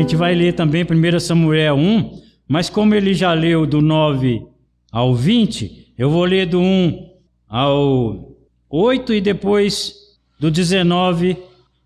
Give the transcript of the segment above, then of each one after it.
gente vai ler também 1 Samuel 1, mas como ele já leu do 9 ao 20, eu vou ler do 1 ao 8 e depois do 19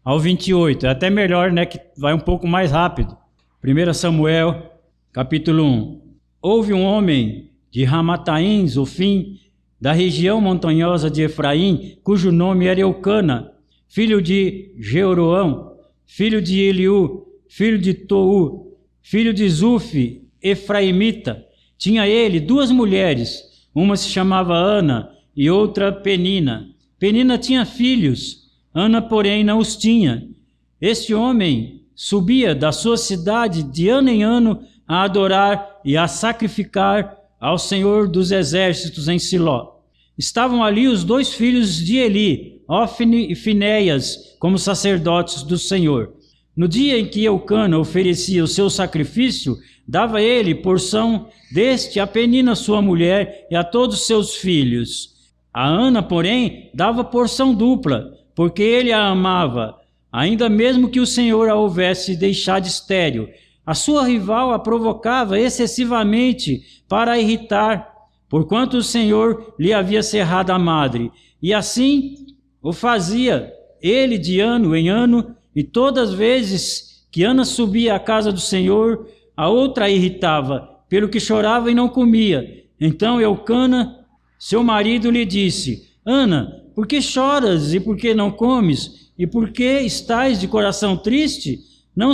ao 28. É até melhor, né, que vai um pouco mais rápido. 1 Samuel, capítulo 1. Houve um homem de Ramataim, Zofim, da região montanhosa de Efraim, cujo nome era Eucana, filho de Jeroão, filho de Eliú, filho de Tou, filho de Zufi, efraimita. Tinha ele 2 mulheres, uma se chamava Ana e outra Penina. Penina tinha filhos, Ana, porém, não os tinha. Este homem subia da sua cidade de ano em ano a adorar e a sacrificar ao Senhor dos Exércitos em Siló. Estavam ali os 2 filhos de Eli, Ofni e Finéias, como sacerdotes do Senhor. No dia em que Eucana oferecia o seu sacrifício, dava ele porção deste a Penina sua mulher e a todos seus filhos. A Ana, porém, dava porção dupla, porque ele a amava, ainda mesmo que o Senhor a houvesse deixado estéril. A sua rival a provocava excessivamente para a irritar, porquanto o Senhor lhe havia cerrado a madre. E assim o fazia ele de ano em ano, e todas as vezes que Ana subia à casa do Senhor, a outra a irritava, pelo que chorava e não comia. Então Eucana, seu marido, lhe disse: Ana, por que choras e por que não comes? E por que estás de coração triste? Não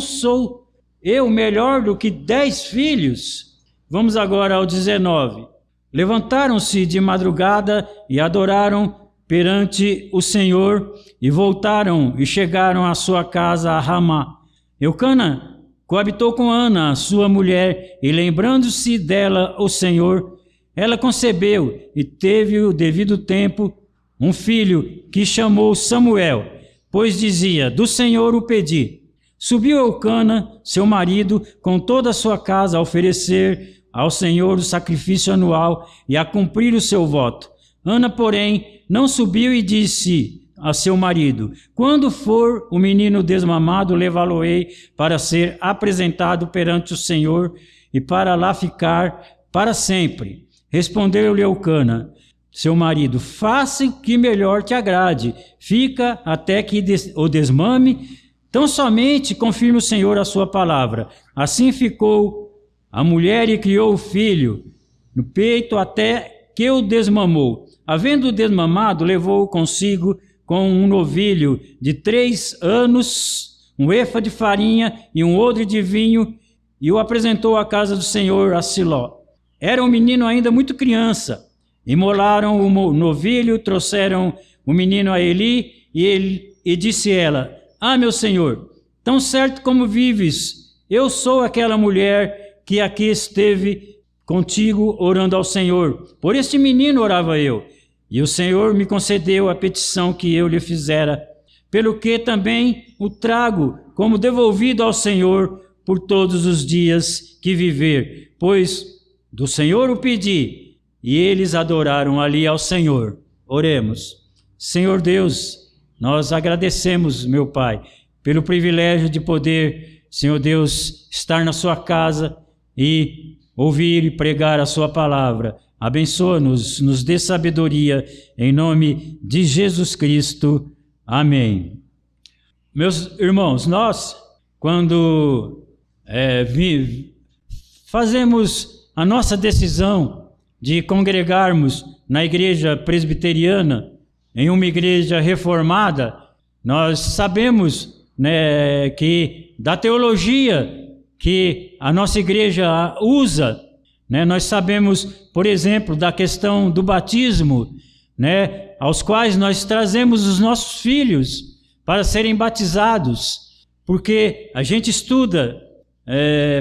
sou eu melhor do que 10 filhos? Vamos agora ao 19. Levantaram-se de madrugada e adoraram perante o Senhor, e voltaram e chegaram à sua casa a Ramá. Eucana coabitou com Ana, sua mulher, e lembrando-se dela o Senhor, ela concebeu e teve o devido tempo um filho que chamou Samuel, pois dizia: do Senhor o pedi. Subiu Eucana, seu marido, com toda a sua casa a oferecer ao Senhor o sacrifício anual e a cumprir o seu voto. Ana, porém, não subiu e disse a seu marido: quando for o menino desmamado, levá-lo-ei para ser apresentado perante o Senhor e para lá ficar para sempre. Respondeu-lhe Eucana, seu marido: faça o que melhor te agrade, fica até que o desmame, tão somente confirme o Senhor a sua palavra. Assim ficou a mulher e criou o filho no peito até que o desmamou. Havendo desmamado, levou-o consigo com um novilho de 3 anos, um efa de farinha e um odre de vinho, e o apresentou à casa do Senhor a Siló. Era um menino ainda muito criança. Imolaram o novilho, trouxeram o menino a Eli, e disse ela: ah, meu senhor, tão certo como vives, eu sou aquela mulher que aqui esteve contigo orando ao Senhor. Por este menino orava eu, e o Senhor me concedeu a petição que eu lhe fizera, pelo que também o trago como devolvido ao Senhor por todos os dias que viver, pois do Senhor o pedi. E eles adoraram ali ao Senhor. Oremos. Senhor Deus, nós agradecemos, meu Pai, pelo privilégio de poder, Senhor Deus, estar na sua casa e ouvir e pregar a sua palavra. Abençoa-nos, nos dê sabedoria, em nome de Jesus Cristo. Amém. Meus irmãos, nós, quando fazemos a nossa decisão de congregarmos na igreja presbiteriana, em uma igreja reformada, nós sabemos, né, que da teologia que a nossa igreja usa, né, nós sabemos, por exemplo, da questão do batismo, né, aos quais nós trazemos os nossos filhos para serem batizados, porque a gente estuda,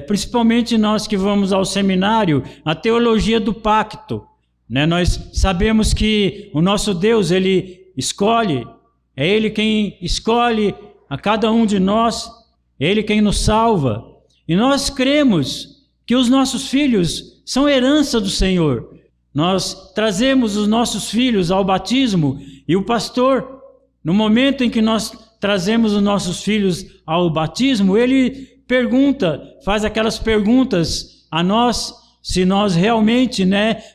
principalmente nós que vamos ao seminário, a teologia do pacto, né? Nós sabemos que o nosso Deus, Ele escolhe, é Ele quem escolhe a cada um de nós, é Ele quem nos salva, e nós cremos que os nossos filhos são herança do Senhor. Nós trazemos os nossos filhos ao batismo, e o pastor, no momento em que nós trazemos os nossos filhos ao batismo, ele faz aquelas perguntas a nós, se nós realmente,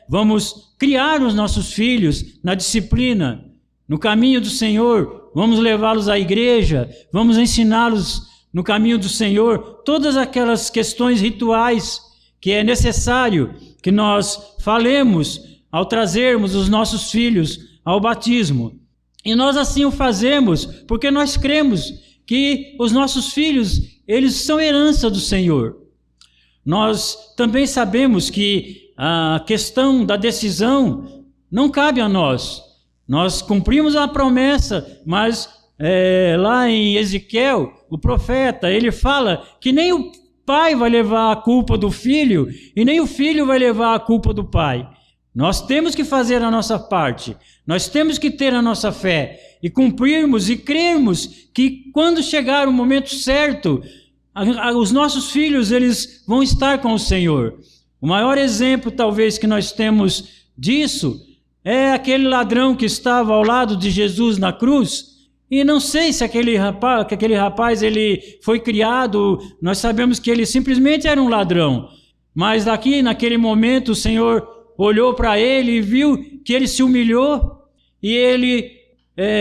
vamos criar os nossos filhos na disciplina, no caminho do Senhor, vamos levá-los à igreja, vamos ensiná-los no caminho do Senhor, todas aquelas questões rituais que é necessário que nós falemos ao trazermos os nossos filhos ao batismo. E nós assim o fazemos porque nós cremos que os nossos filhos, eles são herança do Senhor. Nós também sabemos que a questão da decisão não cabe a nós. Nós cumprimos a promessa, mas lá em Ezequiel, o profeta, ele fala que nem o pai vai levar a culpa do filho e nem o filho vai levar a culpa do pai. Nós temos que fazer a nossa parte, nós temos que ter a nossa fé e cumprirmos e crermos que quando chegar o momento certo, os nossos filhos, eles vão estar com o Senhor. O maior exemplo talvez que nós temos disso é aquele ladrão que estava ao lado de Jesus na cruz. E não sei se aquele rapaz ele foi criado, nós sabemos que ele simplesmente era um ladrão. Mas naquele momento, o Senhor olhou para ele e viu que ele se humilhou e ele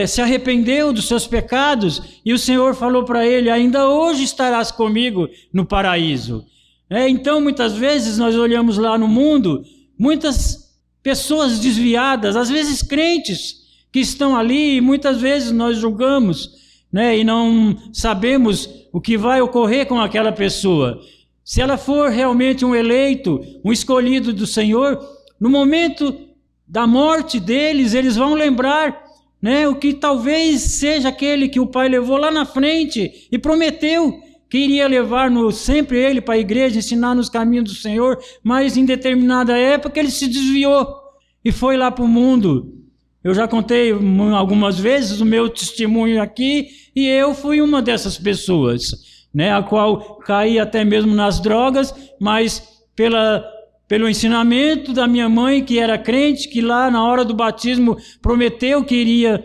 se arrependeu dos seus pecados. E o Senhor falou para ele: ainda hoje estarás comigo no paraíso. Então, muitas vezes nós olhamos lá no mundo, muitas pessoas desviadas, às vezes crentes, que estão ali, e muitas vezes nós julgamos, e não sabemos o que vai ocorrer com aquela pessoa. Se ela for realmente um eleito, um escolhido do Senhor, no momento da morte deles, eles vão lembrar, o que talvez seja aquele que o pai levou lá na frente e prometeu que iria levar sempre ele para a igreja, ensinar nos caminhos do Senhor, mas em determinada época ele se desviou e foi lá para o mundo. Eu já contei algumas vezes o meu testemunho aqui, e eu fui uma dessas pessoas, a qual caí até mesmo nas drogas, mas pelo ensinamento da minha mãe, que era crente, que lá na hora do batismo prometeu que iria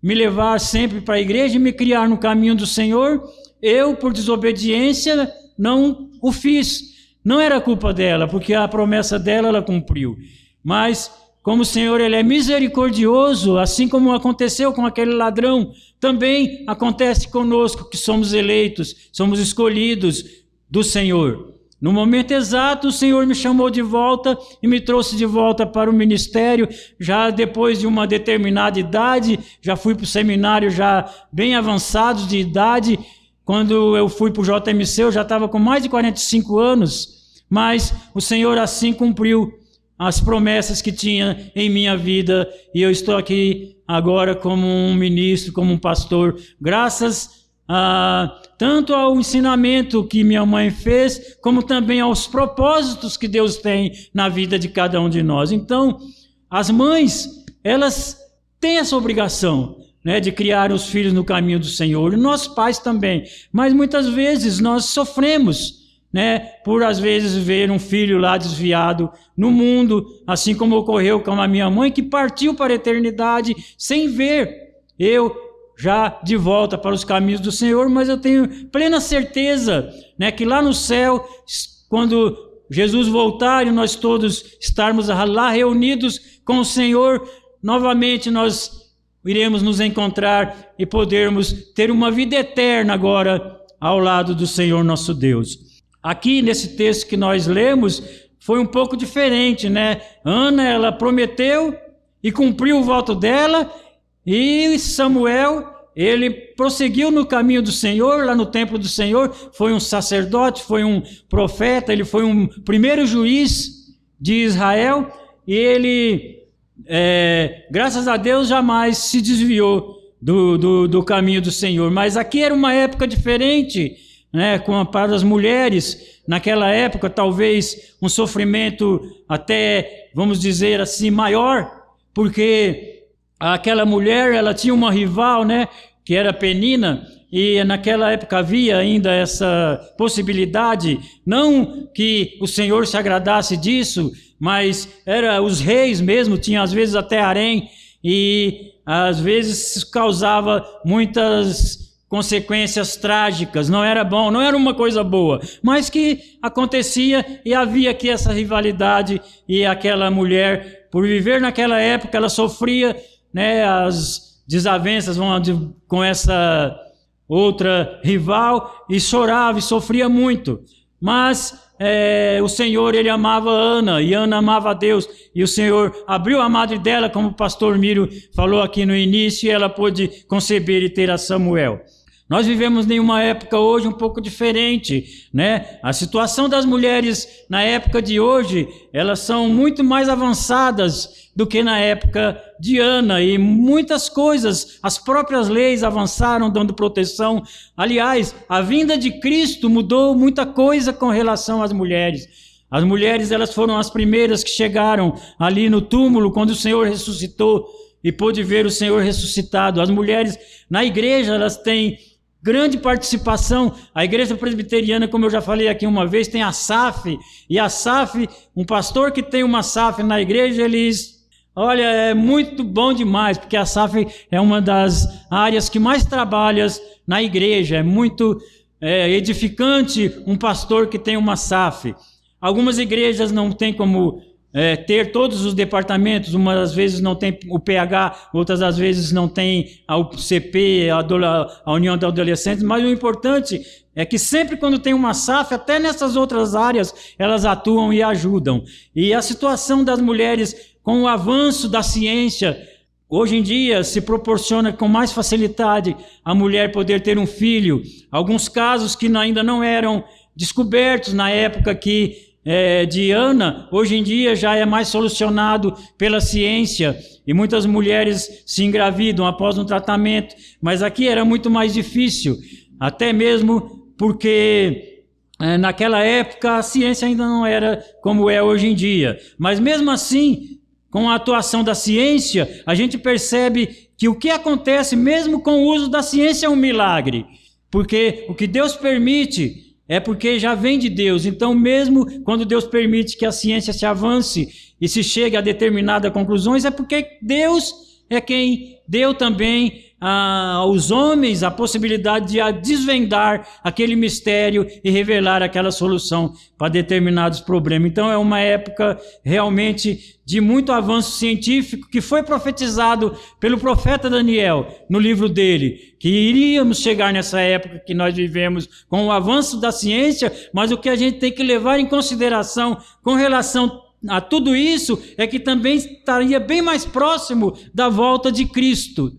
me levar sempre para a igreja e me criar no caminho do Senhor, eu, por desobediência, não o fiz. Não era culpa dela, porque a promessa dela ela cumpriu. Mas como o Senhor ele é misericordioso, assim como aconteceu com aquele ladrão, também acontece conosco que somos eleitos, somos escolhidos do Senhor. No momento exato, o Senhor me chamou de volta e me trouxe de volta para o ministério, já depois de uma determinada idade, já fui para o seminário já bem avançado de idade. Quando eu fui para o JMC, eu já estava com mais de 45 anos, mas o Senhor assim cumpriu as promessas que tinha em minha vida, e eu estou aqui agora como um ministro, como um pastor, graças tanto ao ensinamento que minha mãe fez, como também aos propósitos que Deus tem na vida de cada um de nós. Então, as mães, elas têm essa obrigação, de criar os filhos no caminho do Senhor, e nós pais também, mas muitas vezes nós sofremos, por às vezes ver um filho lá desviado no mundo, assim como ocorreu com a minha mãe, que partiu para a eternidade sem ver eu já de volta para os caminhos do Senhor. Mas eu tenho plena certeza, que lá no céu, quando Jesus voltar e nós todos estarmos lá reunidos com o Senhor, novamente nós iremos nos encontrar e podermos ter uma vida eterna agora ao lado do Senhor nosso Deus. Aqui nesse texto que nós lemos, foi um pouco diferente, Ana, ela prometeu e cumpriu o voto dela, e Samuel, ele prosseguiu no caminho do Senhor, lá no templo do Senhor, foi um sacerdote, foi um profeta, ele foi um primeiro juiz de Israel, e ele, graças a Deus, jamais se desviou do caminho do Senhor. Mas aqui era uma época diferente, para as mulheres, naquela época, talvez um sofrimento até, vamos dizer assim, maior, porque aquela mulher, ela tinha uma rival, que era Penina, e naquela época havia ainda essa possibilidade, não que o Senhor se agradasse disso, mas era os reis mesmo, tinham às vezes até harém, e às vezes causava muitas consequências trágicas, não era bom, não era uma coisa boa, mas que acontecia e havia aqui essa rivalidade, e aquela mulher, por viver naquela época, ela sofria, né, as desavenças com essa outra rival, e chorava e sofria muito. Mas o Senhor, ele amava Ana, e Ana amava a Deus, e o Senhor abriu a madre dela, como o pastor Mírio falou aqui no início, e ela pôde conceber e ter a Samuel. Nós vivemos em uma época hoje um pouco diferente, né? A situação das mulheres na época de hoje, elas são muito mais avançadas do que na época de Ana, e muitas coisas, as próprias leis avançaram dando proteção. Aliás, a vinda de Cristo mudou muita coisa com relação às mulheres. As mulheres, elas foram as primeiras que chegaram ali no túmulo quando o Senhor ressuscitou, e pôde ver o Senhor ressuscitado. As mulheres na igreja, elas têm grande participação. A igreja presbiteriana, como eu já falei aqui uma vez, tem a SAF, e a SAF, um pastor que tem uma SAF na igreja, eles, olha, é muito bom demais, porque a SAF é uma das áreas que mais trabalha na igreja, é muito edificante um pastor que tem uma SAF. Algumas igrejas não tem como ter todos os departamentos, umas às vezes não tem o PH, outras às vezes não tem a UCP, a União de Adolescentes, mas o importante é que sempre quando tem uma SAF, até nessas outras áreas, elas atuam e ajudam. E a situação das mulheres com o avanço da ciência, hoje em dia se proporciona com mais facilidade a mulher poder ter um filho. Alguns casos que ainda não eram descobertos na época de Ana, hoje em dia já é mais solucionado pela ciência, e muitas mulheres se engravidam após um tratamento, mas aqui era muito mais difícil, até mesmo porque naquela época a ciência ainda não era como é hoje em dia. Mas mesmo assim, com a atuação da ciência, a gente percebe que o que acontece mesmo com o uso da ciência é um milagre, porque o que Deus permite é porque já vem de Deus. Então, mesmo quando Deus permite que a ciência se avance e se chegue a determinadas conclusões, é porque Deus é quem deu também aos homens a possibilidade de desvendar aquele mistério e revelar aquela solução para determinados problemas. Então, é uma época realmente de muito avanço científico, que foi profetizado pelo profeta Daniel no livro dele, que iríamos chegar nessa época que nós vivemos com o avanço da ciência, mas o que a gente tem que levar em consideração com relação a tudo isso é que também estaria bem mais próximo da volta de Cristo.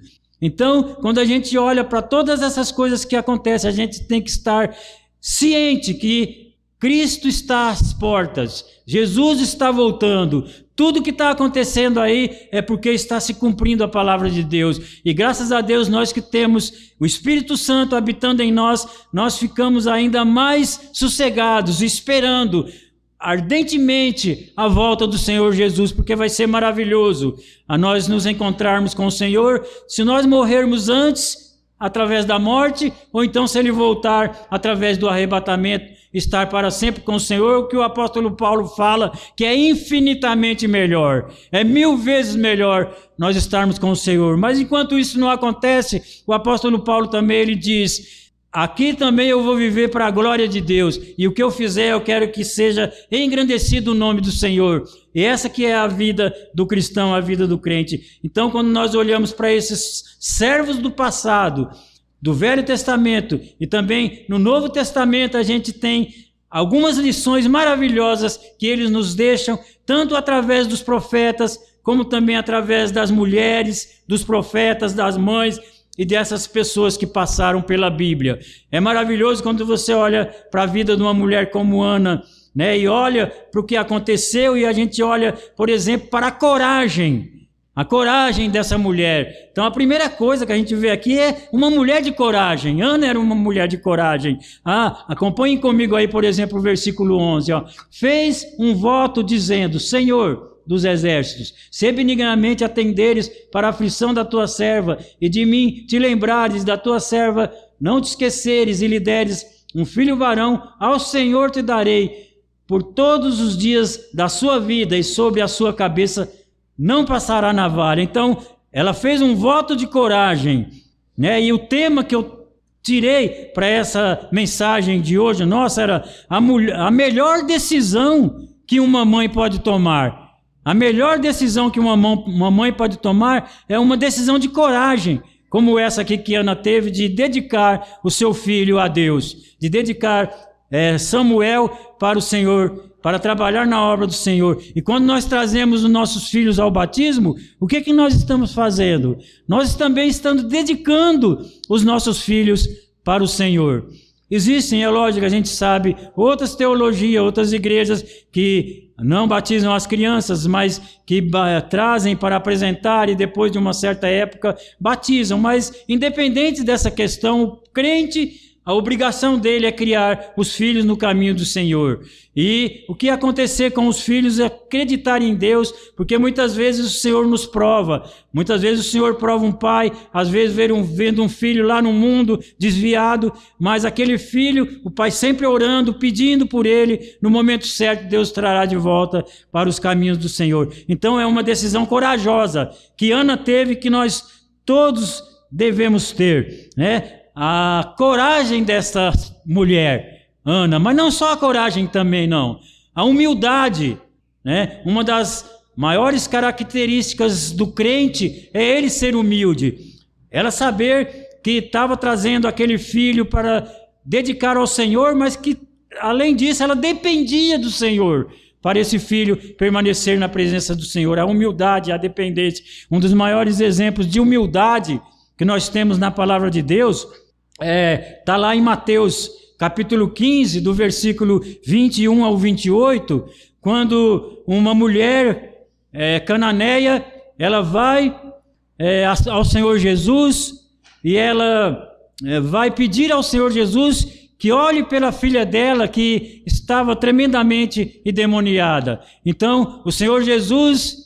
Então, quando a gente olha para todas essas coisas que acontecem, a gente tem que estar ciente que Cristo está às portas, Jesus está voltando. Tudo que está acontecendo aí é porque está se cumprindo a palavra de Deus. E graças a Deus, nós que temos o Espírito Santo habitando em nós, nós ficamos ainda mais sossegados, esperando ardentemente a volta do Senhor Jesus, porque vai ser maravilhoso a nós nos encontrarmos com o Senhor, se nós morrermos antes, através da morte, ou então se Ele voltar através do arrebatamento, estar para sempre com o Senhor, o que o apóstolo Paulo fala, que é infinitamente melhor, é 1000 vezes melhor nós estarmos com o Senhor. Mas enquanto isso não acontece, o apóstolo Paulo também, ele diz: aqui também eu vou viver para a glória de Deus, e o que eu fizer eu quero que seja engrandecido o nome do Senhor. E essa que é a vida do cristão, a vida do crente. Então, quando nós olhamos para esses servos do passado, do Velho Testamento e também no Novo Testamento, a gente tem algumas lições maravilhosas que eles nos deixam, tanto através dos profetas, como também através das mulheres, dos profetas, das mães e dessas pessoas que passaram pela Bíblia. É maravilhoso quando você olha para a vida de uma mulher como Ana, né, e olha para o que aconteceu, e a gente olha, por exemplo, para a coragem dessa mulher. Então, a primeira coisa que a gente vê aqui é uma mulher de coragem. Ana era uma mulher de coragem. Acompanhem comigo aí, por exemplo, o versículo 11. Fez um voto dizendo: Senhor dos exércitos, se benignamente atenderes para a aflição da tua serva, e de mim te lembrares da tua serva, não te esqueceres e lhe deres um filho varão, ao Senhor te darei por todos os dias da sua vida, e sobre a sua cabeça não passará navalha. Então, ela fez um voto de coragem, né? E o tema que eu tirei para essa mensagem de hoje, nossa, era a melhor decisão que uma mãe pode tomar. A melhor decisão que uma mãe pode tomar é uma decisão de coragem, como essa aqui que Ana teve, de dedicar o seu filho a Deus, de dedicar Samuel para o Senhor, para trabalhar na obra do Senhor. E quando nós trazemos os nossos filhos ao batismo, o que nós estamos fazendo? Nós também estamos dedicando os nossos filhos para o Senhor. Existem, é lógico, a gente sabe, outras teologias, outras igrejas que não batizam as crianças, mas que trazem para apresentar e depois de uma certa época batizam. Mas independente dessa questão, o crente, a obrigação dele é criar os filhos no caminho do Senhor. E o que acontecer com os filhos é acreditar em Deus, porque muitas vezes o Senhor nos prova. Muitas vezes o Senhor prova um pai, às vezes vendo um filho lá no mundo desviado, mas aquele filho, o pai sempre orando, pedindo por ele, no momento certo Deus trará de volta para os caminhos do Senhor. Então é uma decisão corajosa que Ana teve, que nós todos devemos ter, né? A coragem dessa mulher, Ana, mas não só a coragem também, não. A humildade, né? Uma das maiores características do crente é ele ser humilde. Ela saber que estava trazendo aquele filho para dedicar ao Senhor, mas que, além disso, ela dependia do Senhor para esse filho permanecer na presença do Senhor. A humildade, a dependência. Um dos maiores exemplos de humildade que nós temos na palavra de Deus está lá em Mateus capítulo 15, do versículo 21 ao 28, quando uma mulher cananeia, ela vai ao Senhor Jesus e ela vai pedir ao Senhor Jesus que olhe pela filha dela, que estava tremendamente endemoniada. Então, o Senhor Jesus,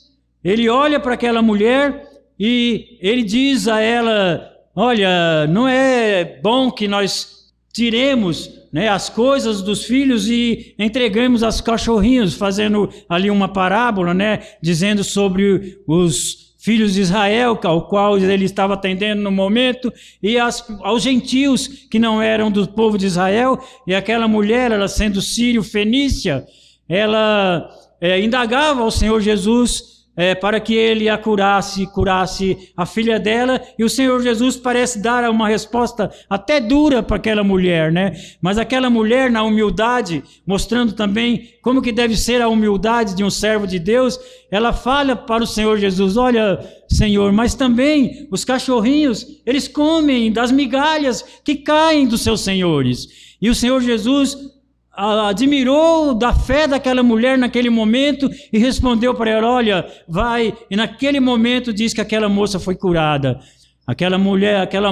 ele olha para aquela mulher e ele diz a ela: olha, não é bom que nós tiremos, né, as coisas dos filhos e entregamos aos cachorrinhos, fazendo ali uma parábola, né, dizendo sobre os filhos de Israel, ao qual ele estava atendendo no momento, e aos gentios que não eram do povo de Israel. E aquela mulher, ela sendo sírio-fenícia, ela indagava ao Senhor Jesus para que ele a curasse a filha dela, e o Senhor Jesus parece dar uma resposta até dura para aquela mulher, né? Mas aquela mulher, na humildade, mostrando também como que deve ser a humildade de um servo de Deus, ela fala para o Senhor Jesus: olha, Senhor, mas também os cachorrinhos, eles comem das migalhas que caem dos seus senhores. E o Senhor Jesus admirou da fé daquela mulher naquele momento e respondeu para ela: olha, vai. E naquele momento diz que aquela moça foi curada. Aquela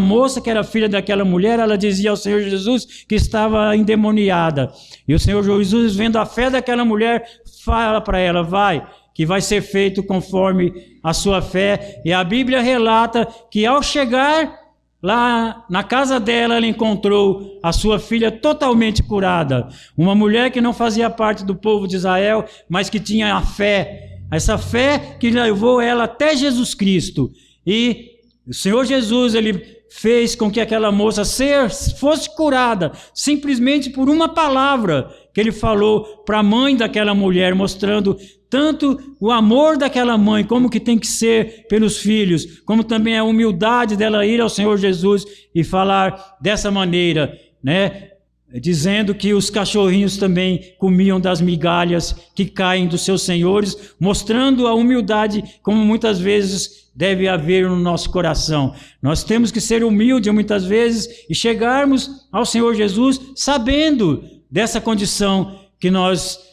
moça que era filha daquela mulher, ela dizia ao Senhor Jesus que estava endemoniada. E o Senhor Jesus, vendo a fé daquela mulher, fala para ela: vai, que vai ser feito conforme a sua fé. E a Bíblia relata que ao chegar lá na casa dela, ela encontrou a sua filha totalmente curada. Uma mulher que não fazia parte do povo de Israel, mas que tinha a fé. Essa fé que levou ela até Jesus Cristo. E o Senhor Jesus, ele fez com que aquela moça fosse curada, simplesmente por uma palavra que ele falou para a mãe daquela mulher, mostrando tanto o amor daquela mãe, como que tem que ser pelos filhos, como também a humildade dela ir ao Senhor Jesus e falar dessa maneira, né? Dizendo que os cachorrinhos também comiam das migalhas que caem dos seus senhores, mostrando a humildade como muitas vezes deve haver no nosso coração. Nós temos que ser humildes muitas vezes e chegarmos ao Senhor Jesus sabendo dessa condição que nós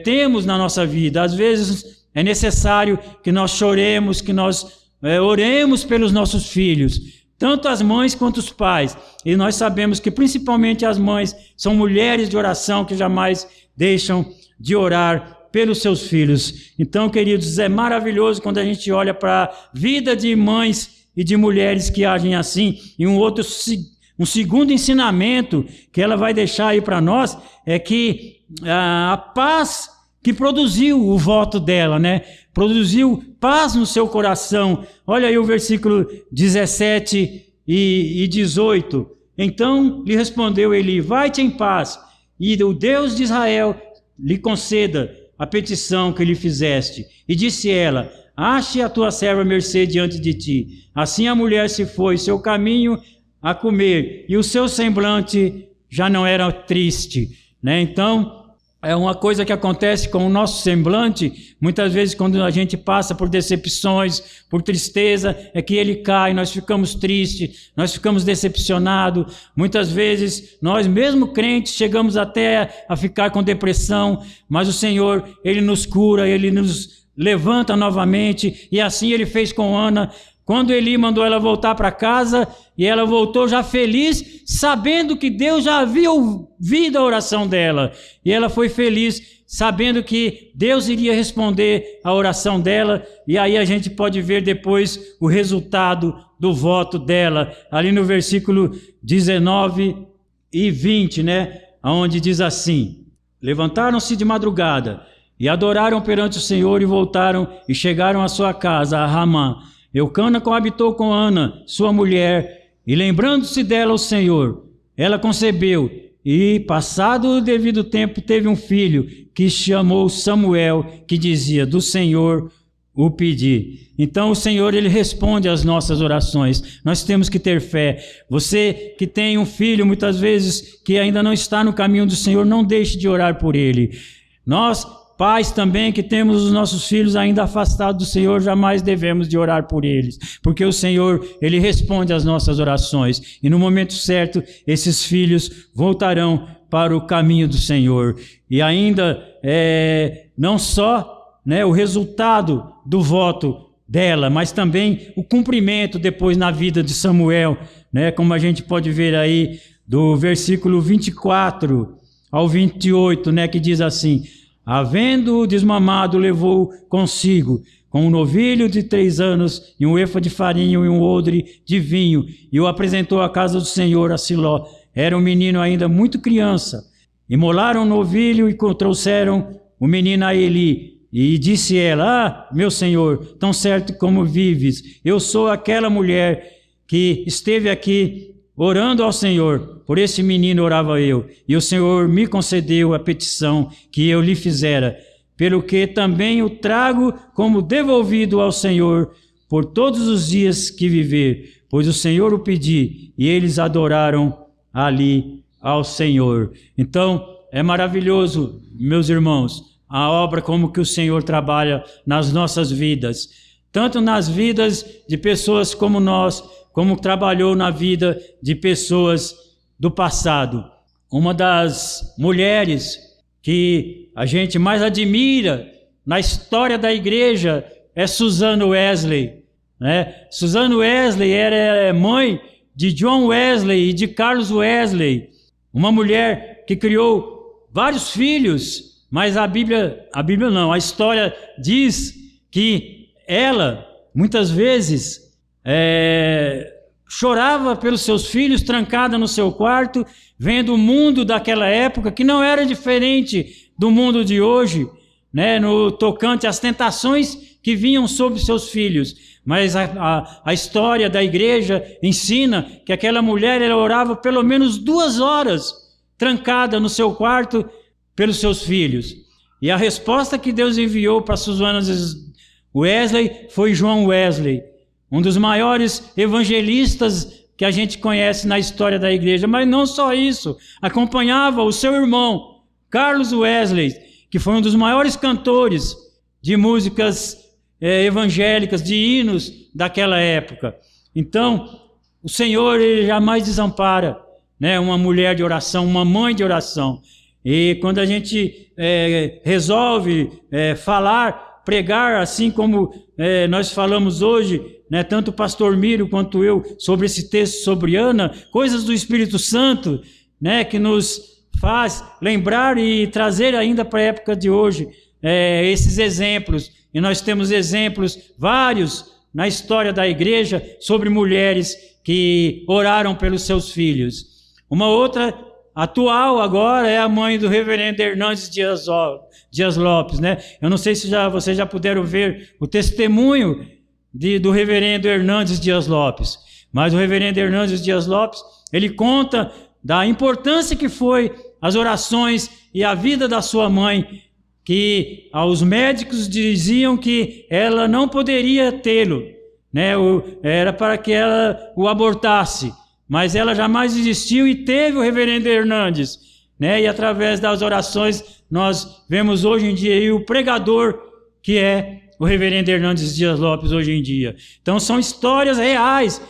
temos na nossa vida. Às vezes é necessário que nós choremos, que nós oremos pelos nossos filhos, tanto as mães quanto os pais. E nós sabemos que principalmente as mães são mulheres de oração que jamais deixam de orar pelos seus filhos. Então, queridos, é maravilhoso quando a gente olha para a vida de mães e de mulheres que agem assim. E um segundo ensinamento que ela vai deixar aí para nós é que a paz que produziu o voto dela, né? Produziu paz no seu coração. Olha aí o versículo 17 e 18. Então lhe respondeu Eli: vai-te em paz, e o Deus de Israel lhe conceda a petição que lhe fizeste. E disse ela: ache a tua serva mercê diante de ti. Assim a mulher se foi seu caminho a comer, e o seu semblante já não era triste, né? Então, é uma coisa que acontece com o nosso semblante, muitas vezes quando a gente passa por decepções, por tristeza, é que ele cai, nós ficamos tristes, nós ficamos decepcionados. Muitas vezes, nós mesmo crentes, chegamos até a ficar com depressão, mas o Senhor, Ele nos cura, Ele nos levanta novamente, e assim Ele fez com Ana. Quando Eli mandou ela voltar para casa, e ela voltou já feliz, sabendo que Deus já havia ouvido a oração dela. E ela foi feliz, sabendo que Deus iria responder a oração dela. E aí a gente pode ver depois o resultado do voto dela, ali no versículo 19 e 20, né? Onde diz assim: levantaram-se de madrugada e adoraram perante o Senhor, e voltaram e chegaram à sua casa, a Ramá. Eucana coabitou com Ana, sua mulher, e lembrando-se dela o Senhor, ela concebeu, e passado o devido tempo teve um filho, que chamou Samuel, que dizia: do Senhor o pedi. Então o Senhor, Ele responde às nossas orações. Nós temos que ter fé. Você que tem um filho, muitas vezes, que ainda não está no caminho do Senhor, não deixe de orar por ele. Nós, pais também, que temos os nossos filhos ainda afastados do Senhor, jamais devemos de orar por eles, porque o Senhor, Ele responde às nossas orações, e no momento certo, esses filhos voltarão para o caminho do Senhor. E ainda, não só, né, o resultado do voto dela, mas também o cumprimento depois na vida de Samuel, né, como a gente pode ver aí, do versículo 24 ao 28, né, que diz assim: havendo desmamado, levou consigo com um novilho de 3 anos e um efa de farinha e um odre de vinho, e o apresentou à casa do Senhor a Siló. Era um menino ainda muito criança. Imolaram o novilho e trouxeram o menino a Eli. E disse ela: ah, meu senhor, tão certo como vives, eu sou aquela mulher que esteve aqui orando ao Senhor. Por esse menino orava eu, e o Senhor me concedeu a petição que eu lhe fizera, pelo que também o trago como devolvido ao Senhor por todos os dias que viver, pois o Senhor o pedi, e eles adoraram ali ao Senhor. Então, é maravilhoso, meus irmãos, a obra como que o Senhor trabalha nas nossas vidas, tanto nas vidas de pessoas como nós, como trabalhou na vida de pessoas do passado. Uma das mulheres que a gente mais admira na história da igreja é Susan Wesley, né? Susan Wesley era mãe de John Wesley e de Carlos Wesley, uma mulher que criou vários filhos, mas a história diz que ela, muitas vezes, chorava pelos seus filhos, trancada no seu quarto, vendo o mundo daquela época, que não era diferente do mundo de hoje, né, no tocante às tentações que vinham sobre seus filhos. Mas a história da igreja ensina que aquela mulher, ela orava pelo menos 2 horas, trancada no seu quarto, pelos seus filhos. E a resposta que Deus enviou para Susana Wesley foi João Wesley, um dos maiores evangelistas que a gente conhece na história da igreja. Mas não só isso, acompanhava o seu irmão, Carlos Wesley, que foi um dos maiores cantores de músicas evangélicas, de hinos daquela época. Então, o Senhor, Ele jamais desampara, né, uma mulher de oração, uma mãe de oração. E quando a gente resolve pregar, assim como nós falamos hoje, né, tanto o pastor Miro quanto eu, sobre esse texto sobre Ana, coisas do Espírito Santo, né, que nos faz lembrar e trazer ainda para a época de hoje esses exemplos. E nós temos exemplos vários na história da igreja sobre mulheres que oraram pelos seus filhos. Uma outra atual agora é a mãe do reverendo Hernandes Dias Lopes, né? Eu não sei se vocês já puderam ver o testemunho do reverendo Hernandes Dias Lopes, mas o reverendo Hernandes Dias Lopes, ele conta da importância que foi as orações e a vida da sua mãe, que aos médicos diziam que ela não poderia tê-lo, né? Era para que ela o abortasse, mas ela jamais desistiu e teve o reverendo Hernandes, né? E através das orações nós vemos hoje em dia aí o pregador que é o reverendo Hernandes Dias Lopes hoje em dia. Então são histórias reais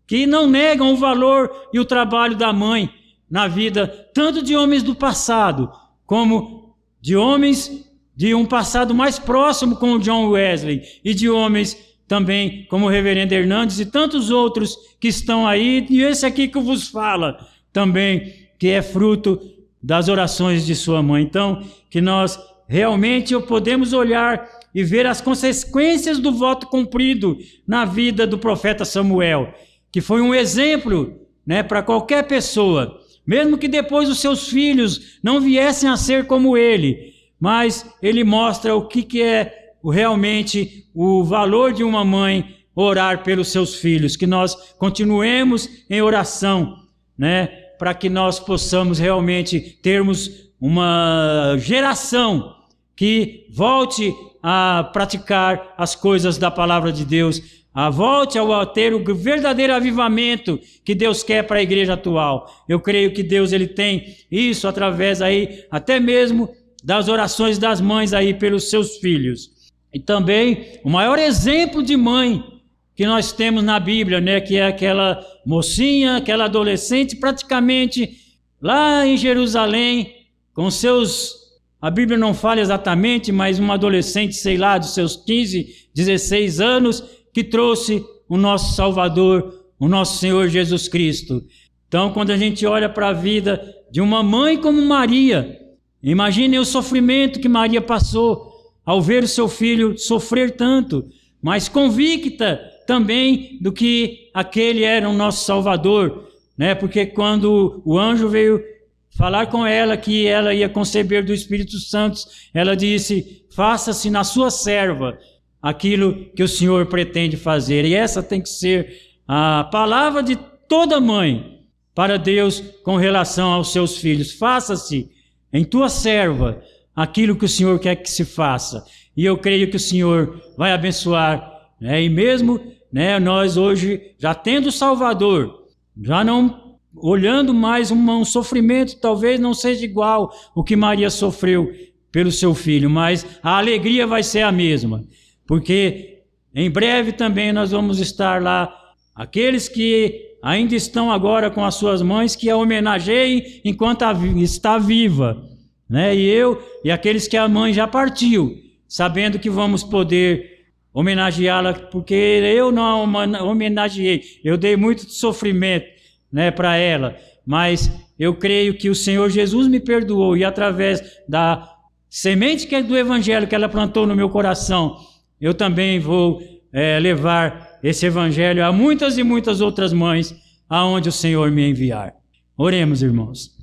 que não negam o valor e o trabalho da mãe na vida, tanto de homens do passado, como de homens de um passado mais próximo, como o John Wesley, e de homens também como o reverendo Hernandes e tantos outros que estão aí, e esse aqui que vos fala também, que é fruto das orações de sua mãe. Então, que nós realmente podemos olhar e ver as consequências do voto cumprido na vida do profeta Samuel, que foi um exemplo, né, para qualquer pessoa, mesmo que depois os seus filhos não viessem a ser como ele, mas ele mostra o que é realmente o valor de uma mãe orar pelos seus filhos, que nós continuemos em oração, né, para que nós possamos realmente termos uma geração que volte a praticar as coisas da palavra de Deus, volte a ter o verdadeiro avivamento que Deus quer para a igreja atual. Eu creio que Deus ele tem isso através aí, até mesmo das orações das mães aí pelos seus filhos. E também o maior exemplo de mãe que nós temos na Bíblia, né, que é aquela mocinha, aquela adolescente, praticamente lá em Jerusalém, com seus, a Bíblia não fala exatamente, mas uma adolescente, sei lá, dos seus 15, 16 anos, que trouxe o nosso Salvador, o nosso Senhor Jesus Cristo. Então, quando a gente olha para a vida de uma mãe como Maria, imaginem o sofrimento que Maria passou ao ver o seu filho sofrer tanto, mas convicta também do que aquele era o nosso Salvador, né? Porque quando o anjo veio falar com ela que ela ia conceber do Espírito Santo, ela disse: faça-se na sua serva aquilo que o Senhor pretende fazer. E essa tem que ser a palavra de toda mãe para Deus com relação aos seus filhos. Faça-se em tua serva aquilo que o Senhor quer que se faça. E eu creio que o Senhor vai abençoar, né? E mesmo, né, nós hoje, já tendo o Salvador, já não olhando mais um sofrimento, talvez não seja igual o que Maria sofreu pelo seu filho, mas a alegria vai ser a mesma, porque em breve também nós vamos estar lá, aqueles que ainda estão agora com as suas mães, que a homenageiem enquanto está viva, né? E aqueles que a mãe já partiu, sabendo que vamos poder homenageá-la, porque eu não a homenageei, eu dei muito sofrimento, né, para ela, mas eu creio que o Senhor Jesus me perdoou, e através da semente que é do Evangelho que ela plantou no meu coração, eu também vou levar esse Evangelho a muitas e muitas outras mães, aonde o Senhor me enviar. Oremos, irmãos.